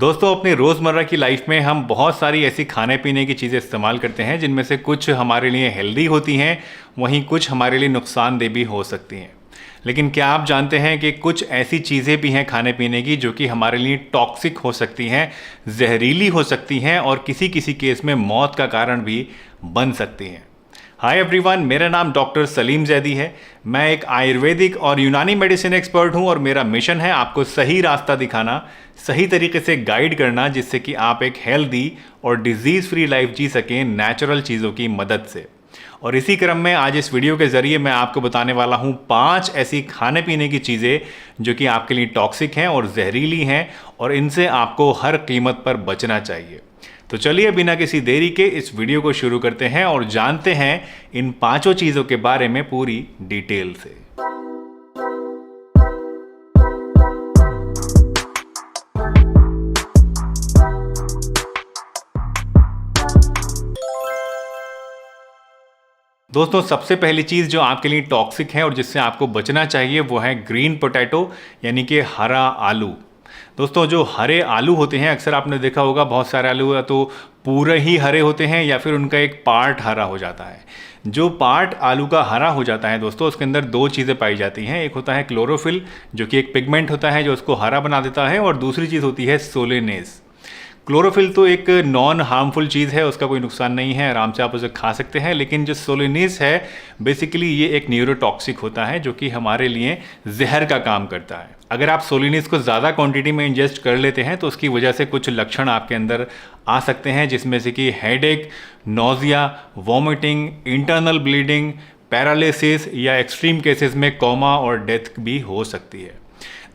दोस्तों, अपनी रोज़मर्रा की लाइफ में हम बहुत सारी ऐसी खाने पीने की चीज़ें इस्तेमाल करते हैं जिनमें से कुछ हमारे लिए हेल्दी होती हैं, वहीं कुछ हमारे लिए नुकसानदेह भी हो सकती हैं। लेकिन क्या आप जानते हैं कि कुछ ऐसी चीज़ें भी हैं खाने पीने की जो कि हमारे लिए टॉक्सिक हो सकती हैं, जहरीली हो सकती हैं और किसी किसी केस में मौत का कारण भी बन सकती हैं। हाय एवरीवन, मेरा नाम डॉक्टर सलीम जैदी है। मैं एक आयुर्वेदिक और यूनानी मेडिसिन एक्सपर्ट हूं और मेरा मिशन है आपको सही रास्ता दिखाना, सही तरीके से गाइड करना, जिससे कि आप एक हेल्दी और डिजीज़ फ्री लाइफ जी सकें नेचुरल चीज़ों की मदद से। और इसी क्रम में आज इस वीडियो के ज़रिए मैं आपको बताने वाला हूं 5 ऐसी खाने पीने की चीज़ें जो कि आपके लिए टॉक्सिक हैं और जहरीली हैं और इनसे आपको हर कीमत पर बचना चाहिए। तो चलिए बिना किसी देरी के इस वीडियो को शुरू करते हैं और जानते हैं इन 5 चीज़ों के बारे में पूरी डिटेल से। दोस्तों, सबसे पहली चीज़ जो आपके लिए टॉक्सिक है और जिससे आपको बचना चाहिए वो है ग्रीन पोटैटो, यानी कि हरा आलू। दोस्तों, जो हरे आलू होते हैं, अक्सर आपने देखा होगा बहुत सारे आलू या तो पूरे ही हरे होते हैं या फिर उनका एक पार्ट हरा हो जाता है। जो पार्ट आलू का हरा हो जाता है दोस्तों, उसके अंदर 2 चीज़ें पाई जाती हैं। एक होता है क्लोरोफिल, जो कि एक पिगमेंट होता है जो उसको हरा बना देता है, और दूसरी चीज़ होती है सोलेनेस। क्लोरोफिल तो एक नॉन हार्मफुल चीज़ है, उसका कोई नुकसान नहीं है, आराम से आप उसे खा सकते हैं। लेकिन जो सोलेनेस है, बेसिकली ये एक न्यूरोटॉक्सिक होता है जो कि हमारे लिए जहर का काम करता है। अगर आप सोलेनेस को ज़्यादा क्वांटिटी में इंजेस्ट कर लेते हैं तो उसकी वजह से कुछ लक्षण आपके अंदर आ सकते हैं, जिसमें से कि headache, nausea, vomiting, internal bleeding, paralysis या एक्सट्रीम केसेस में कोमा और डेथ भी हो सकती है।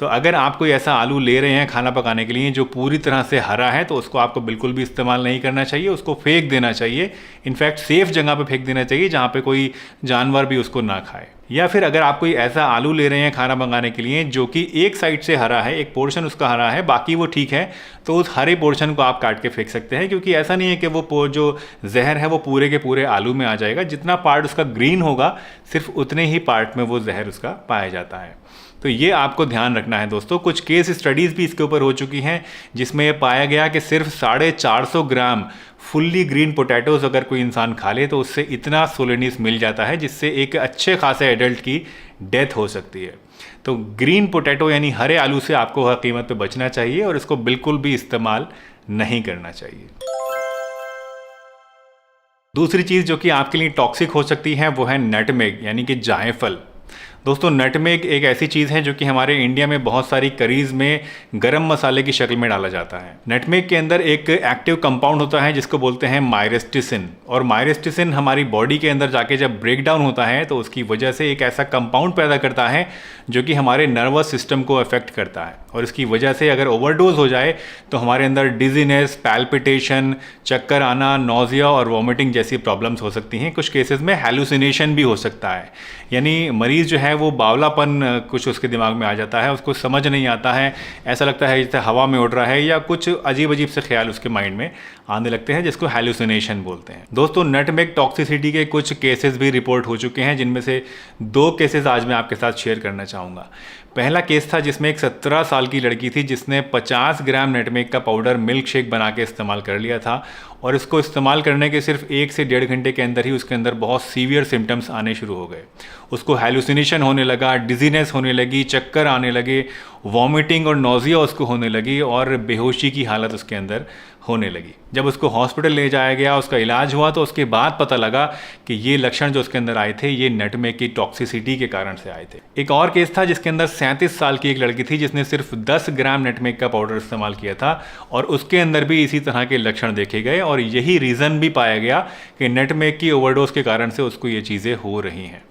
तो अगर आप कोई ऐसा आलू ले रहे हैं खाना पकाने के लिए जो पूरी तरह से हरा है, तो उसको आपको बिल्कुल भी इस्तेमाल नहीं करना चाहिए, उसको फेंक देना चाहिए। इनफैक्ट सेफ जगह पे फेंक देना चाहिए जहाँ पे कोई जानवर भी उसको ना खाए। या फिर अगर आप कोई ऐसा आलू ले रहे हैं खाना पकाने के लिए जो कि एक साइड से हरा है, एक पोर्शन उसका हरा है, बाकी वो ठीक है, तो उस हरे पोर्शन को आप काट के फेंक सकते हैं, क्योंकि ऐसा नहीं है कि वो जो जहर है वो पूरे के पूरे आलू में आ जाएगा। जितना पार्ट उसका ग्रीन होगा, सिर्फ उतने ही पार्ट में वो जहर उसका पाया जाता है। तो ये आपको ध्यान रखना है दोस्तों। कुछ केस स्टडीज़ भी इसके ऊपर हो चुकी हैं जिसमें ये पाया गया कि सिर्फ 450 ग्राम फुल्ली ग्रीन पोटैटोज अगर कोई इंसान खा ले तो उससे इतना सोलेनिस मिल जाता है जिससे एक अच्छे खासे एडल्ट की डेथ हो सकती है। तो ग्रीन पोटैटो यानी हरे आलू से आपको हर कीमत पे बचना चाहिए और इसको बिल्कुल भी इस्तेमाल नहीं करना चाहिए। दूसरी चीज़ जो कि आपके लिए टॉक्सिक हो सकती है वो है नटमेग, यानी कि जायफल। दोस्तों, नटमेग एक ऐसी चीज़ है जो कि हमारे इंडिया में बहुत सारी करीज़ में गरम मसाले की शक्ल में डाला जाता है। नटमेग के अंदर एक एक्टिव कंपाउंड होता है जिसको बोलते हैं मायरेस्टिसिन, और मायरेस्टिसिन हमारी बॉडी के अंदर जाके जब ब्रेक डाउन होता है तो उसकी वजह से एक ऐसा कंपाउंड पैदा करता है जो कि हमारे नर्वस सिस्टम को अफेक्ट करता है, और इसकी वजह से अगर ओवरडोज हो जाए तो हमारे अंदर डिजीनेस, पैल्पिटेशन, चक्कर आना, नोजिया और वॉमिटिंग जैसी प्रॉब्लम्स हो सकती हैं। कुछ केसेस में हैलुसिनेशन भी हो सकता है, यानी मरीज़ जो है वो बावलापन कुछ उसके दिमाग में आ जाता है, उसको समझ नहीं आता है, ऐसा लगता है जैसे हवा में उड़ रहा है, या कुछ अजीब अजीब से ख्याल उसके माइंड में आने लगते हैं, जिसको हैलुसिनेशन बोलते हैं। दोस्तों, नटमेग टॉक्सिसिटी के कुछ केसेस भी रिपोर्ट हो चुके हैं, जिनमें से 2 केसेस आज मैं आपके साथ शेयर करना चाहूँगा। पहला केस था जिसमें एक 17 साल की लड़की थी जिसने 50 ग्राम नटमेग का पाउडर मिल्क शेक बना के इस्तेमाल कर लिया था, और इसको इस्तेमाल करने के सिर्फ 1 से 1.5 घंटे के अंदर ही उसके अंदर बहुत सीवियर सिम्टम्स आने शुरू हो गए। उसको हैलुसिनेशन होने लगा, डिजीनेस होने लगी, चक्कर आने लगे, वॉमिटिंग और नोजिया उसको होने लगी और बेहोशी की हालत उसके अंदर होने लगी। जब उसको हॉस्पिटल ले जाया गया, उसका इलाज हुआ, तो उसके बाद पता लगा कि ये लक्षण जो उसके अंदर आए थे ये नटमेग की टॉक्सिसिटी के कारण से आए थे। एक और केस था जिसके अंदर 37 साल की एक लड़की थी जिसने सिर्फ 10 ग्राम नटमेग का पाउडर इस्तेमाल किया था, और उसके अंदर भी इसी तरह के लक्षण देखे गए, और यही रीज़न भी पाया गया कि नटमेग की ओवरडोज के कारण से उसको ये चीज़ें हो रही हैं।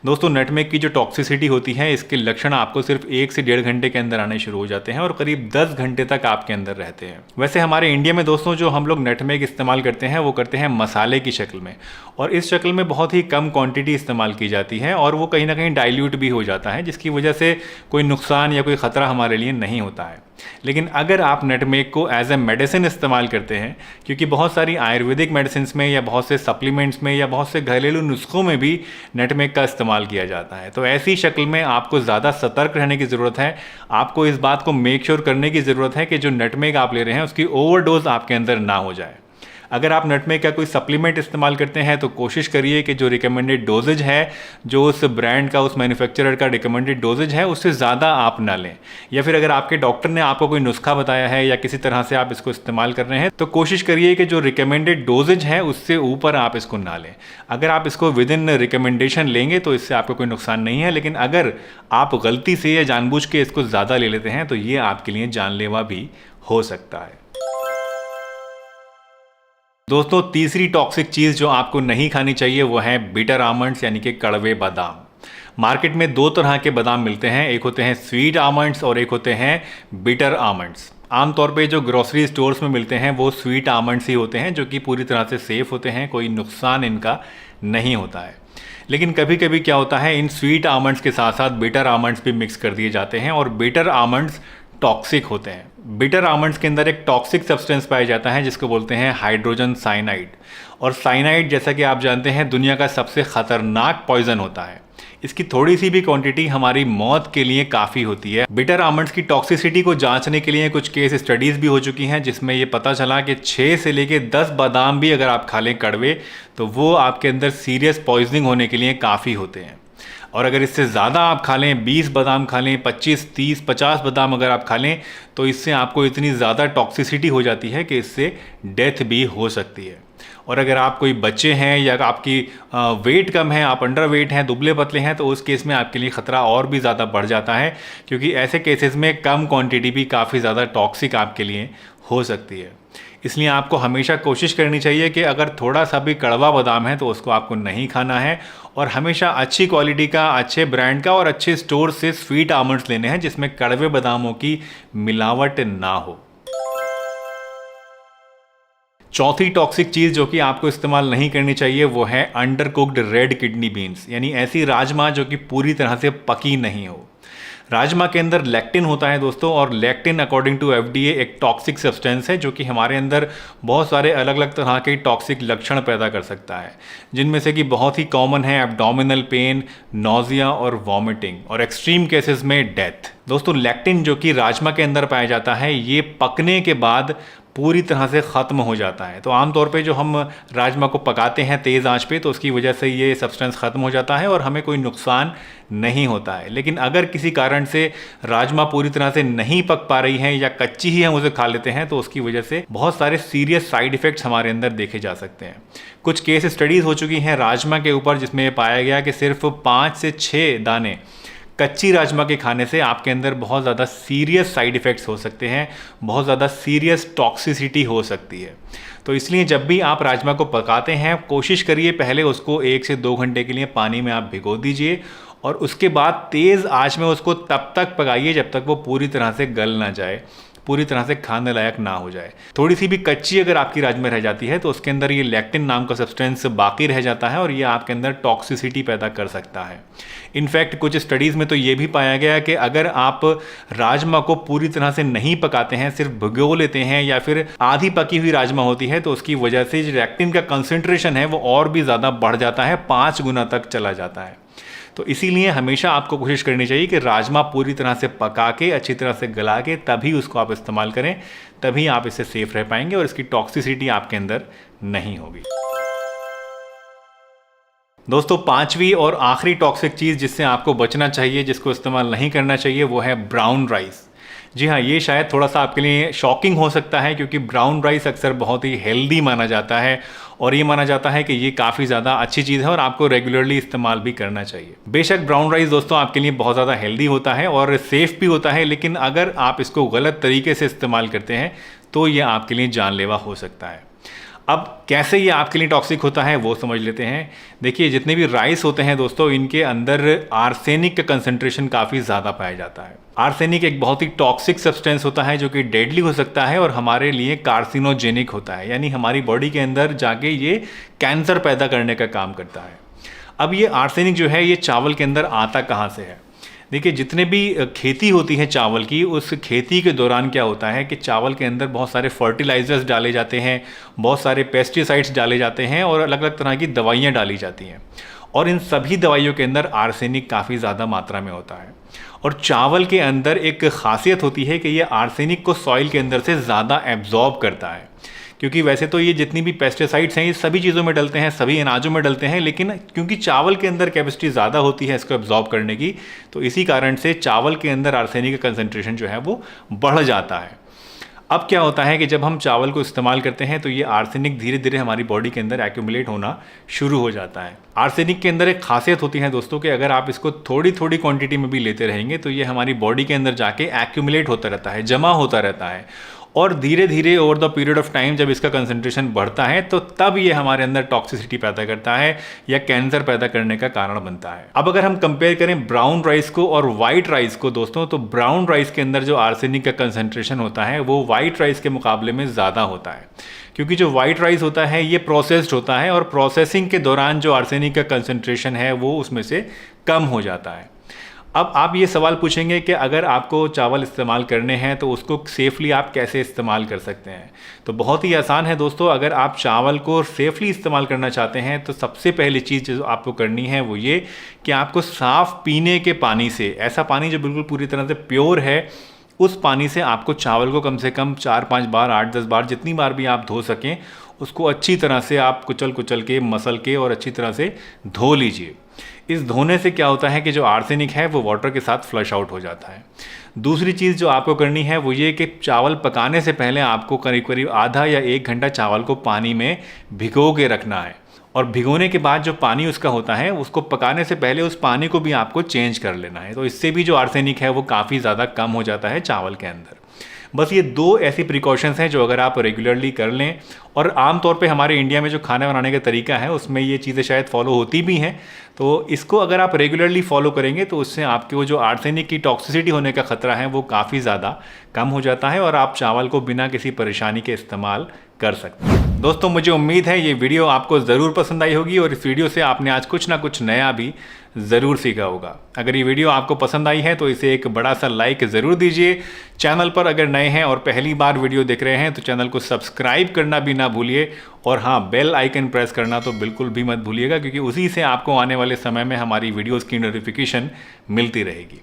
दोस्तों, नटमेग की जो टॉक्सिसिटी होती है, इसके लक्षण आपको सिर्फ 1 से 1.5 घंटे के अंदर आने शुरू हो जाते हैं और करीब 10 घंटे तक आपके अंदर रहते हैं। वैसे हमारे इंडिया में दोस्तों जो हम लोग नटमेग इस्तेमाल करते हैं वो करते हैं मसाले की शक्ल में, और इस शक्ल में बहुत ही कम क्वांटिटी इस्तेमाल की जाती है, और वो कहीं ना कहीं डाइल्यूट भी हो जाता है, जिसकी वजह से कोई नुकसान या कोई ख़तरा हमारे लिए नहीं होता है। लेकिन अगर आप नटमेग को एज ए मेडिसिन इस्तेमाल करते हैं, क्योंकि बहुत सारी आयुर्वेदिक मेडिसिन में या बहुत से सप्लीमेंट्स में या बहुत से घरेलू नुस्खों में भी नटमेग का इस्तेमाल किया जाता है, तो ऐसी शक्ल में आपको ज़्यादा सतर्क रहने की ज़रूरत है। आपको इस बात को मेक श्योर करने की ज़रूरत है कि जो नटमेग आप ले रहे हैं उसकी ओवरडोज आपके अंदर ना हो जाए। अगर आप नटमेग का कोई सप्लीमेंट इस्तेमाल करते हैं तो कोशिश करिए कि जो रिकमेंडेड डोजेज है, जो उस ब्रांड का, उस मैन्युफैक्चरर का रिकमेंडेड डोजेज है, उससे ज़्यादा आप ना लें। या फिर अगर आपके डॉक्टर ने आपको कोई नुस्खा बताया है या किसी तरह से आप इसको इस्तेमाल कर रहे हैं, तो कोशिश करिए कि जो रिकमेंडेड डोजेज है उससे ऊपर आप इसको ना लें। अगर आप इसको विद इन रिकमेंडेशन लेंगे तो इससे आपको कोई नुकसान नहीं है, लेकिन अगर आप गलती से या जानबूझ के इसको ज़्यादा ले लेते हैं तो ये आपके लिए जानलेवा भी हो सकता है। दोस्तों, तीसरी टॉक्सिक चीज़ जो आपको नहीं खानी चाहिए वो है बिटर आमंड्स, यानी कि कड़वे बादाम। मार्केट में दो तरह के बादाम मिलते हैं, एक होते हैं स्वीट आमंड्स और एक होते हैं बिटर आमंड्स। आमतौर पे जो ग्रोसरी स्टोर्स में मिलते हैं वो स्वीट आमंड्स ही होते हैं, जो कि पूरी तरह से सेफ़ होते हैं, कोई नुकसान इनका नहीं होता है। लेकिन कभी कभी क्या होता है, इन स्वीट आमंड्स के साथ साथ बिटर आमंड्स भी मिक्स कर दिए जाते हैं और बिटर आमंड्स टॉक्सिक होते हैं। बिटर आमंड्स के अंदर एक टॉक्सिक सब्सटेंस पाया जाता है जिसको बोलते हैं हाइड्रोजन साइनाइड। और साइनाइड, जैसा कि आप जानते हैं, दुनिया का सबसे खतरनाक पॉइजन होता है। इसकी थोड़ी सी भी क्वांटिटी हमारी मौत के लिए काफ़ी होती है। बिटर आमंड्स की टॉक्सिसिटी को जांचने के लिए कुछ केस स्टडीज़ भी हो चुकी हैं, जिसमें ये पता चला कि 6 से लेके 10 बादाम भी अगर आप खा लें कड़वे, तो वो आपके अंदर सीरियस पॉइजनिंग होने के लिए काफ़ी होते हैं। और अगर इससे ज़्यादा आप खा लें, 20 बादाम खा लें, 25, 30, 50 बादाम अगर आप खा लें, तो इससे आपको इतनी ज़्यादा टॉक्सिसिटी हो जाती है कि इससे डेथ भी हो सकती है। और अगर आप कोई बच्चे हैं या आपकी वेट कम है, आप अंडर वेट हैं, दुबले पतले हैं, तो उस केस में आपके लिए ख़तरा और भी ज़्यादा बढ़ जाता है, क्योंकि ऐसे केसेस में कम क्वांटिटी भी काफ़ी ज़्यादा टॉक्सिक आपके लिए हो सकती है। इसलिए आपको हमेशा कोशिश करनी चाहिए कि अगर थोड़ा सा भी कड़वा बादाम है तो उसको आपको नहीं खाना है, और हमेशा अच्छी क्वालिटी का, अच्छे ब्रांड का और अच्छे स्टोर से स्वीट आमंड्स लेने हैं जिसमें कड़वे बादामों की मिलावट ना हो। चौथी टॉक्सिक चीज़ जो कि आपको इस्तेमाल नहीं करनी चाहिए वो है under cooked red kidney beans, यानी ऐसी राजमा जो कि पूरी तरह से पकी नहीं हो। राजमा के अंदर लेक्टिन होता है दोस्तों, और लेक्टिन अकॉर्डिंग टू FDA एक टॉक्सिक सब्सटेंस है जो कि हमारे अंदर बहुत सारे अलग अलग तरह के टॉक्सिक लक्षण पैदा कर सकता है, जिनमें से कि बहुत ही कॉमन है एब्डोमिनल पेन, नोजिया और वॉमिटिंग, और एक्सट्रीम केसेस में डेथ। दोस्तों, लेक्टिन जो कि राजमा के अंदर पाया जाता है, ये पकने के बाद पूरी तरह से ख़त्म हो जाता है। तो आमतौर पे जो हम राजमा को पकाते हैं तेज़ आंच पे, तो उसकी वजह से ये सब्सटेंस ख़त्म हो जाता है और हमें कोई नुकसान नहीं होता है। लेकिन अगर किसी कारण से राजमा पूरी तरह से नहीं पक पा रही हैं या कच्ची ही हम उसे खा लेते हैं, तो उसकी वजह से बहुत सारे सीरियस साइड इफ़ेक्ट्स हमारे अंदर देखे जा सकते हैं। कुछ केस स्टडीज़ हो चुकी हैं राजमा के ऊपर, जिसमें पाया गया कि सिर्फ 5 से 6 दाने कच्ची राजमा के खाने से आपके अंदर बहुत ज़्यादा सीरियस साइड इफ़ेक्ट्स हो सकते हैं, बहुत ज़्यादा सीरियस टॉक्सिसिटी हो सकती है। तो इसलिए जब भी आप राजमा को पकाते हैं, कोशिश करिए पहले उसको 1 से 2 घंटे के लिए पानी में आप भिगो दीजिए, और उसके बाद तेज़ आंच में उसको तब तक पकाइए जब तक वो पूरी तरह से गल ना जाए, पूरी तरह से खाने लायक ना हो जाए। थोड़ी सी भी कच्ची अगर आपकी राजमा रह जाती है तो उसके अंदर ये लेक्टिन नाम का सब्सटेंस बाकी रह जाता है, और ये आपके अंदर टॉक्सिसिटी पैदा कर सकता है। इनफैक्ट कुछ स्टडीज़ में तो ये भी पाया गया कि अगर आप राजमा को पूरी तरह से नहीं पकाते हैं, सिर्फ भिगो लेते हैं, या फिर आधी पकी हुई राजमा होती है, तो उसकी वजह से जो लेक्टिन का कंसंट्रेशन है वो और भी ज़्यादा बढ़ जाता है, 5 गुना तक चला जाता है। तो इसीलिए हमेशा आपको कोशिश करनी चाहिए कि राजमा पूरी तरह से पका के, अच्छी तरह से गला के, तभी उसको आप इस्तेमाल करें, तभी आप इससे सेफ रह पाएंगे और इसकी टॉक्सिसिटी आपके अंदर नहीं होगी। दोस्तों, 5वीं और आखिरी टॉक्सिक चीज़ जिससे आपको बचना चाहिए, जिसको इस्तेमाल नहीं करना चाहिए, वो है ब्राउन राइस। जी हाँ, ये शायद थोड़ा सा आपके लिए शॉकिंग हो सकता है, क्योंकि ब्राउन राइस अक्सर बहुत ही हेल्दी माना जाता है, और ये माना जाता है कि ये काफ़ी ज़्यादा अच्छी चीज़ है और आपको रेगुलरली इस्तेमाल भी करना चाहिए। बेशक ब्राउन राइस दोस्तों आपके लिए बहुत ज़्यादा हेल्दी होता है और सेफ़ भी होता है, लेकिन अगर आप इसको गलत तरीके से इस्तेमाल करते हैं तो ये आपके लिए जानलेवा हो सकता है। अब कैसे ये आपके लिए टॉक्सिक होता है वो समझ लेते हैं। देखिए, जितने भी राइस होते हैं दोस्तों, इनके अंदर आर्सेनिक का कंसंट्रेशन काफ़ी ज़्यादा पाया जाता है। आर्सेनिक एक बहुत ही टॉक्सिक सब्सटेंस होता है जो कि डेडली हो सकता है और हमारे लिए कार्सिनोजेनिक होता है, यानी हमारी बॉडी के अंदर जाके ये कैंसर पैदा करने का काम करता है। अब ये आर्सेनिक जो है ये चावल के अंदर आता कहाँ से है? देखिए जितने भी खेती होती है चावल की, उस खेती के दौरान क्या होता है कि चावल के अंदर बहुत सारे फर्टिलाइजर्स डाले जाते हैं, बहुत सारे पेस्टिसाइड्स डाले जाते हैं और अलग अलग तरह की दवाइयाँ डाली जाती हैं। और इन सभी दवाइयों के अंदर आर्सेनिक काफ़ी ज़्यादा मात्रा में होता है। और चावल के अंदर एक खासियत होती है कि ये आर्सेनिक को सॉइल के अंदर से ज़्यादा एब्जॉर्ब करता है। क्योंकि वैसे तो ये जितनी भी पेस्टिसाइड्स हैं ये सभी चीज़ों में डलते हैं, सभी अनाजों में डलते हैं, लेकिन क्योंकि चावल के अंदर कैपेसिटी ज़्यादा होती है इसको एब्जॉर्ब करने की, तो इसी कारण से चावल के अंदर आर्सेनिक का कंसंट्रेशन जो है वो बढ़ जाता है। अब क्या होता है कि जब हम चावल को इस्तेमाल करते हैं तो ये आर्सेनिक धीरे धीरे हमारी बॉडी के अंदर एक्यूमुलेट होना शुरू हो जाता है। आर्सेनिक के अंदर एक खासियत होती है दोस्तों कि अगर आप इसको थोड़ी थोड़ी क्वांटिटी में भी लेते रहेंगे तो ये हमारी बॉडी के अंदर जाके एक्यूमुलेट होता रहता है, जमा होता रहता है, और धीरे धीरे over the period of time जब इसका कंसंट्रेशन बढ़ता है तो तब ये हमारे अंदर टॉक्सिसिटी पैदा करता है या कैंसर पैदा करने का कारण बनता है। अब अगर हम कंपेयर करें ब्राउन राइस को और वाइट राइस को दोस्तों, तो ब्राउन राइस के अंदर जो आर्सेनिक का कंसंट्रेशन होता है वो वाइट राइस के मुकाबले में ज़्यादा होता है, क्योंकि जो वाइट राइस होता है ये प्रोसेस्ड होता है और प्रोसेसिंग के दौरान जो आर्सेनिक का कंसंट्रेशन है वो उसमें से कम हो जाता है। अब आप ये सवाल पूछेंगे कि अगर आपको चावल इस्तेमाल करने हैं तो उसको सेफ़ली आप कैसे इस्तेमाल कर सकते हैं। तो बहुत ही आसान है दोस्तों, अगर आप चावल को सेफ़ली इस्तेमाल करना चाहते हैं तो सबसे पहली चीज़ जो आपको करनी है वो ये कि आपको साफ़ पीने के पानी से, ऐसा पानी जो बिल्कुल पूरी तरह से प्योर है, उस पानी से आपको चावल को कम से कम 4-5 बार, 8-10 बार, जितनी बार भी आप धो सकें उसको अच्छी तरह से आप कुचल कुचल के, मसल के और अच्छी तरह से धो लीजिए। इस धोने से क्या होता है कि जो आर्सेनिक है वो वाटर के साथ फ्लश आउट हो जाता है। दूसरी चीज़ जो आपको करनी है वो ये कि चावल पकाने से पहले आपको करीब करीब आधा या 1 घंटा चावल को पानी में भिगो के रखना है, और भिगोने के बाद जो पानी उसका होता है उसको पकाने से पहले उस पानी को भी आपको चेंज कर लेना है। तो इससे भी जो आर्सेनिक है वो काफ़ी ज़्यादा कम हो जाता है चावल के अंदर। बस ये 2 ऐसी प्रिकॉशंस हैं जो अगर आप रेगुलरली कर लें, और आम तौर पे हमारे इंडिया में जो खाना बनाने का तरीका है उसमें ये चीज़ें शायद फॉलो होती भी हैं, तो इसको अगर आप रेगुलरली फॉलो करेंगे तो उससे आपके वो जो आर्सेनिक की टॉक्सिसिटी होने का ख़तरा है वो काफ़ी ज़्यादा कम हो जाता है और आप चावल को बिना किसी परेशानी के इस्तेमाल कर सकते हैं। दोस्तों मुझे उम्मीद है ये वीडियो आपको ज़रूर पसंद आई होगी और इस वीडियो से आपने आज कुछ ना कुछ नया भी ज़रूर सीखा होगा। अगर ये वीडियो आपको पसंद आई है तो इसे एक बड़ा सा लाइक ज़रूर दीजिए। चैनल पर अगर नए हैं और पहली बार वीडियो देख रहे हैं तो चैनल को सब्सक्राइब करना भी ना भूलिए, और हाँ, बेल आइकन प्रेस करना तो बिल्कुल भी मत भूलिएगा, क्योंकि उसी से आपको आने वाले समय में हमारी वीडियोज़ की नोटिफिकेशन मिलती रहेगी।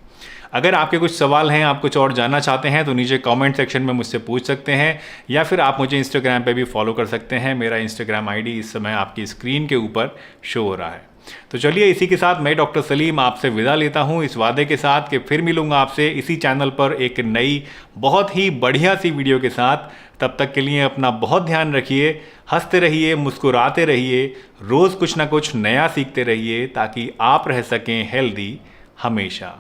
अगर आपके कुछ सवाल हैं, आप कुछ और जानना चाहते हैं तो नीचे कमेंट सेक्शन में मुझसे पूछ सकते हैं, या फिर आप मुझे इंस्टाग्राम पे भी फॉलो कर सकते हैं। मेरा इंस्टाग्राम आईडी इस समय आपकी स्क्रीन के ऊपर शो हो रहा है। तो चलिए इसी के साथ मैं डॉक्टर सलीम आपसे विदा लेता हूं, इस वादे के साथ कि फिर मिलूंगा आपसे इसी चैनल पर एक नई बहुत ही बढ़िया सी वीडियो के साथ। तब तक के लिए अपना बहुत ध्यान रखिए, हंसते रहिए, मुस्कुराते रहिए, रोज़ कुछ ना कुछ नया सीखते रहिए ताकि आप रह सकें हेल्दी हमेशा।